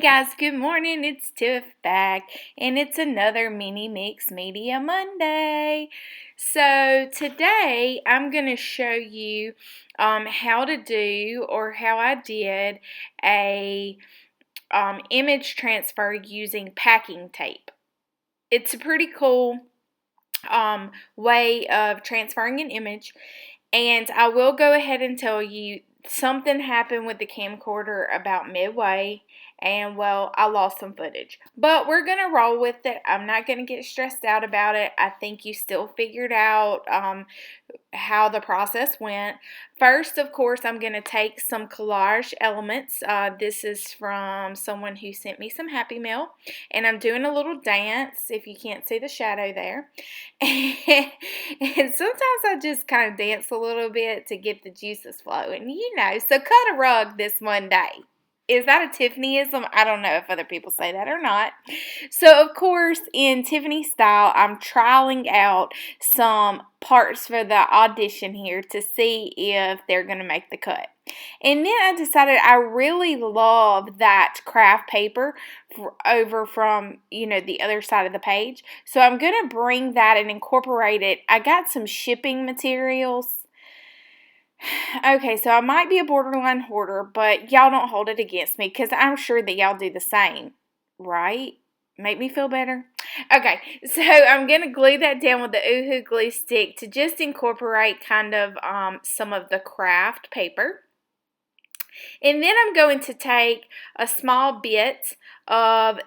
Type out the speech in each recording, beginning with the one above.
guys, good morning. It's Tiff back, and it's another Mini Mix Media Monday. So today I'm going to show you how to do, or how I did, a image transfer using packing tape. It's a pretty cool way of transferring an image, and I will go ahead and tell you something happened with the camcorder about midway, and well, I lost some footage. But we're going to roll with it. I'm not going to get stressed out about it. I think you still figured out how the process went. First, of course, I'm going to take some collage elements. This is from someone who sent me some Happy Mail, and I'm doing a little dance, if you can't see the shadow there. And sometimes I just kind of dance a little bit to get the juices flowing, so cut a rug this Monday. Is that a Tiffanyism? I don't know if other people say that or not. So, of course, in Tiffany style, I'm trialing out some parts for the audition here to see if they're going to make the cut. And then I decided I really love that craft paper over from, the other side of the page. So I'm going to bring that and incorporate it. I got some shipping materials. Okay, so I might be a borderline hoarder, but y'all don't hold it against me because I'm sure that y'all do the same, right? Make me feel better? Okay, so I'm going to glue that down with the Oohoo glue stick to just incorporate kind of some of the craft paper. And then I'm going to take a small bit of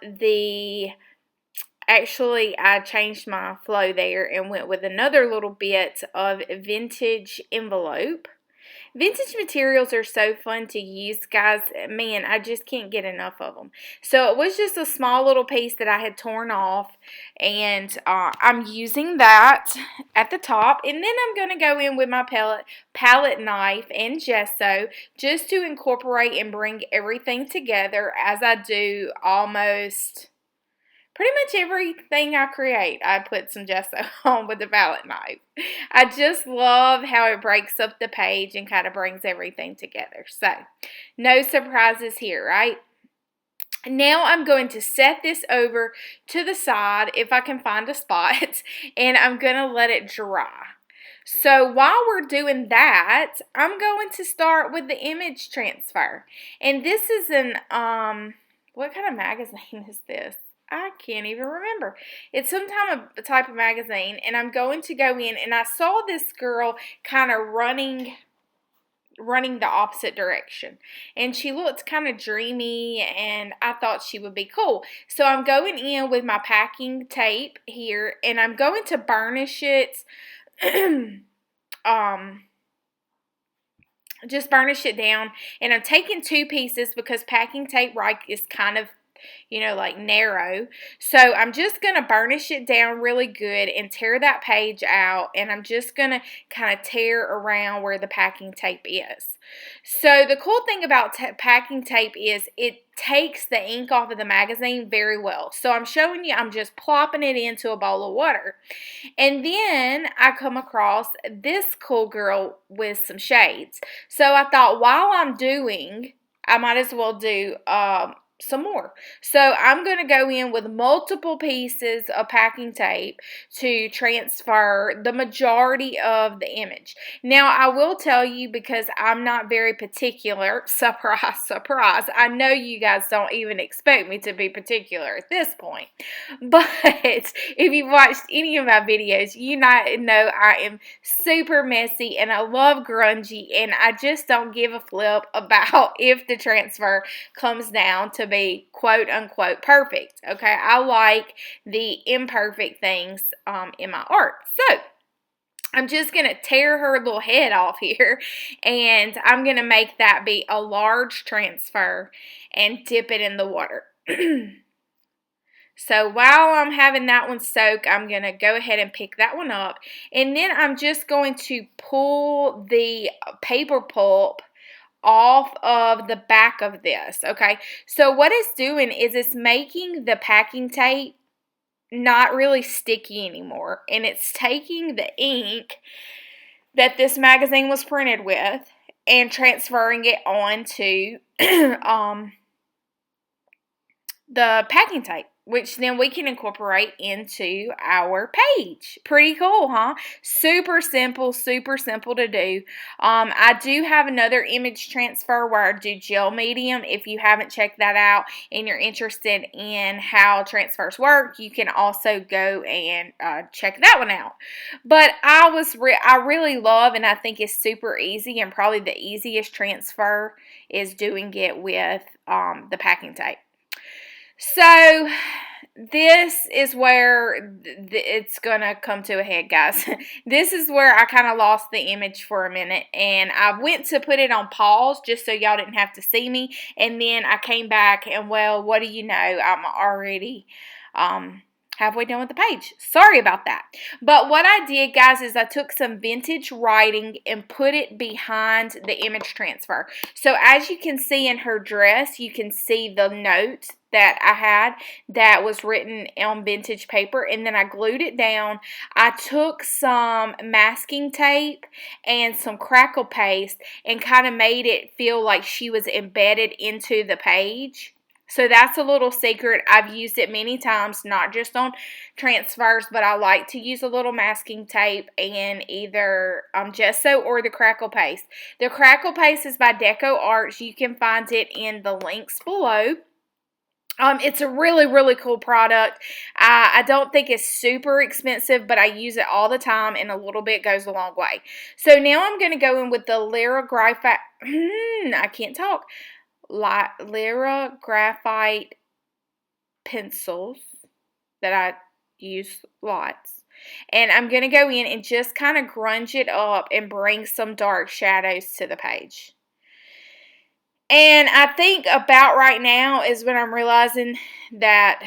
actually I changed my flow there and went with another little bit of vintage envelope. Vintage materials are so fun to use, guys. Man, I just can't get enough of them. So it was just a small little piece that I had torn off, and I'm using that at the top. And then I'm going to go in with my palette knife and gesso just to incorporate and bring everything together, as I do almost pretty much everything I create. I put some gesso on with the palette knife. I just love how it breaks up the page and kind of brings everything together. So, no surprises here, right? Now I'm going to set this over to the side, if I can find a spot, and I'm going to let it dry. So while we're doing that, I'm going to start with the image transfer. And this is what kind of magazine is this? I can't even remember. It's some type of magazine, and I'm going to go in, and I saw this girl kind of running the opposite direction, and she looked kind of dreamy, and I thought she would be cool. So I'm going in with my packing tape here, and I'm going to burnish it. Just burnish it down, and I'm taking two pieces because packing tape is kind of like narrow. So I'm just going to burnish it down really good and tear that page out, and I'm just going to kind of tear around where the packing tape is. So the cool thing about packing tape is it takes the ink off of the magazine very well. So I'm showing you, I'm just plopping it into a bowl of water. And then I come across this cool girl with some shades. So I thought, while I'm doing, I might as well do some more. So I'm going to go in with multiple pieces of packing tape to transfer the majority of the image. Now, I will tell you, because I'm not very particular, surprise, surprise, I know you guys don't even expect me to be particular at this point, but if you've watched any of my videos, you know I am super messy, and I love grungy, and I just don't give a flip about if the transfer comes down to be quote unquote perfect. Okay, I like the imperfect things in my art. So I'm just going to tear her little head off here, and I'm going to make that be a large transfer and dip it in the water. So while I'm having that one soak, I'm going to go ahead and pick that one up, and then I'm just going to pull the paper pulp off of the back of this. Okay, so what it's doing is it's making the packing tape not really sticky anymore, and it's taking the ink that this magazine was printed with and transferring it onto the packing tape, which then we can incorporate into our page. Pretty cool, huh? Super simple to do. I do have another image transfer where I do gel medium. If you haven't checked that out and you're interested in how transfers work, you can also go and check that one out. But I really love, and I think it's super easy, and probably the easiest transfer is doing it with the packing tape. So this is where it's gonna come to a head, guys. This is where I kind of lost the image for a minute, and I went to put it on pause just so y'all didn't have to see me, and then I came back, and well, what do you know, I'm already halfway done with the page. Sorry about that. But what I did, guys, is I took some vintage writing and put it behind the image transfer. So as you can see in her dress, you can see the note that I had that was written on vintage paper, and then I glued it down. I took some masking tape and some crackle paste and kind of made it feel like she was embedded into the page. So that's a little secret. I've used it many times, not just on transfers, but I like to use a little masking tape and either gesso or the crackle paste. The crackle paste is by Deco Arts. You can find it in the links below. It's a really, really cool product. I don't think it's super expensive, but I use it all the time, and a little bit goes a long way. So now I'm going to go in with the Lyra Graphite, I can't talk, Lyra Graphite pencils that I use lots. And I'm going to go in and just kind of grunge it up and bring some dark shadows to the page. And I think about right now is when I'm realizing that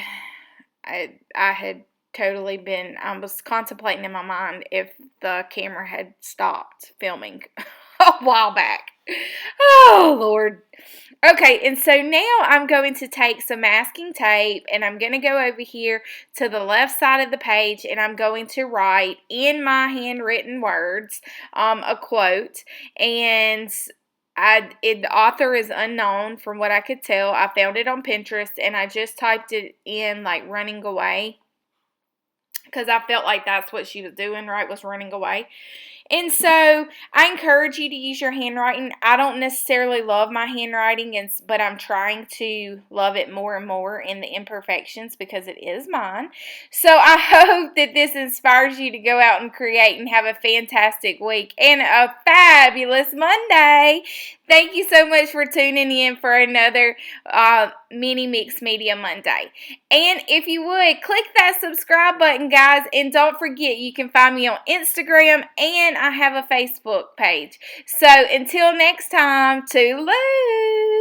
I had totally been, I was contemplating in my mind if the camera had stopped filming a while back. Oh, Lord. Okay, and so now I'm going to take some masking tape, and I'm going to go over here to the left side of the page, and I'm going to write in my handwritten words a quote, and the author is unknown from what I could tell. I found it on Pinterest, and I just typed it in like running away because I felt like that's what she was doing, right, was running away. And so I encourage you to use your handwriting. I don't necessarily love my handwriting, but I'm trying to love it more and more in the imperfections because it is mine. So I hope that this inspires you to go out and create and have a fantastic week and a fabulous Monday. Thank you so much for tuning in for another Mini Mix Media Monday. And if you would, click that subscribe button, guys. And don't forget, you can find me on Instagram, and I have a Facebook page. So until next time, toodaloo!